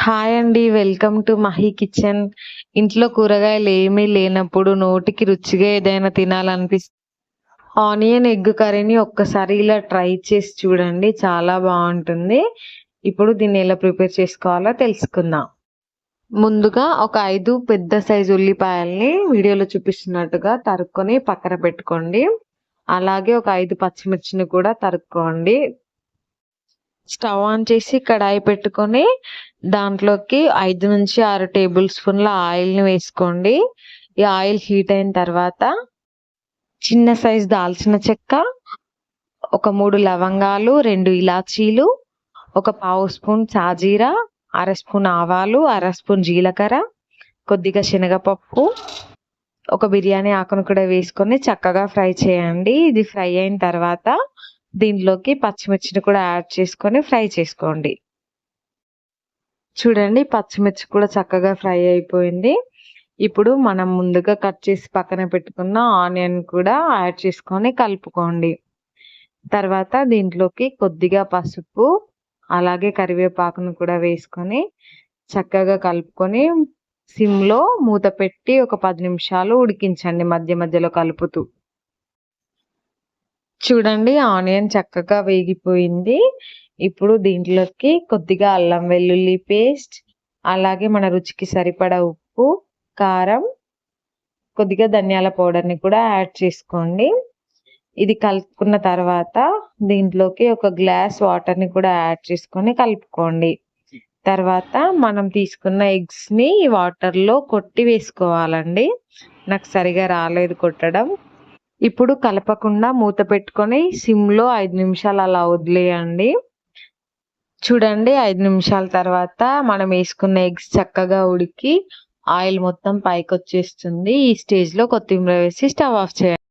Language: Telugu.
హాయ్ అండి. Welcome to Mahi kitchen. ఇంట్లో కూరగాయలు ఏమీ లేనప్పుడు నోటికి రుచిగా ఏదైనా ఆనియన్ ఎగ్ కర్రీని ఒక్కసారి ఇలా ట్రై చేసి చూడండి. చాలా బావుంటుంది. ఇప్పుడు దీన్ని ఎలా ప్రిపేర్ చేసుకోవాలో తెలుసుకుందాం. ముందుగా ఒక 5 పెద్ద సైజు ఉల్లిపాయల్ని వీడియోలో చూపిస్తున్నట్టుగా తరుక్కొని పక్కన పెట్టుకోండి. అలాగే ఒక 5 పచ్చిమిర్చిని కూడా తరుక్కోండి. స్టవ్ ఆన్ చేసి కడాయి పెట్టుకొని దాంట్లోకి 5-6 టేబుల్ స్పూన్ల ఆయిల్‌ని వేసుకోండి. ఈ ఆయిల్ హీట్ అయిన తర్వాత చిన్న సైజ్ దాల్చిన చెక్క, ఒక 3 లవంగాలు, 2 ఇలాచీలు, ఒక పావు స్పూన్ సాజీరా, అర స్పూన్ ఆవాలు, అర స్పూన్ జీలకర్ర, కొద్దిగా శనగపప్పు, ఒక బిర్యానీ ఆకును కూడా వేసుకొని చక్కగా ఫ్రై చేయండి. ఇది ఫ్రై అయిన తర్వాత దీంట్లోకి పచ్చిమిర్చిని కూడా యాడ్ చేసుకొని ఫ్రై చేసుకోండి. చూడండి, పచ్చిమిర్చి కూడా చక్కగా ఫ్రై అయిపోయింది. ఇప్పుడు మనం ముందుగా కట్ చేసి పక్కన పెట్టుకున్న ఆనియన్ కూడా యాడ్ చేసుకొని కలుపుకోండి. తర్వాత దీంట్లోకి కొద్దిగా పసుపు, అలాగే కరివేపాకును కూడా వేసుకొని చక్కగా కలుపుకొని సిమ్‌లో మూత పెట్టి ఒక 10 నిమిషాలు ఉడికించండి మధ్య మధ్యలో కలుపుతూ. చూడండి, ఆనియన్ చక్కగా వేగిపోయింది. ఇప్పుడు దీంట్లోకి కొద్దిగా అల్లం వెల్లుల్లి పేస్ట్, అలాగే మన రుచికి సరిపడా ఉప్పు, కారం, కొద్దిగా ధనియాల పౌడర్‌ని కూడా యాడ్ చేసుకోండి. ఇది కలుపుకున్న తర్వాత దీంట్లోకి ఒక గ్లాస్ వాటర్‌ని కూడా యాడ్ చేసుకొని కలుపుకోండి. తర్వాత మనం తీసుకున్న ఎగ్స్‌ని వాటర్‌లో కొట్టి వేసుకోవాలండి. నాకు సరిగా రాలేదు కొట్టడం. ఇప్పుడు కలపకుండా మూత పెట్టుకొని సిమ్‌లో 5 నిమిషాలు అలా వదిలేయండి. చూడండి, 5 నిమిషాల తర్వాత మనం వేసుకున్న ఎగ్స్ చక్కగా ఉడికి ఆయిల్ మొత్తం పైకొచ్చేస్తుంది. ఈ స్టేజ్‌లో కొత్తిమీర వేసి స్టవ్ ఆఫ్ చేయండి.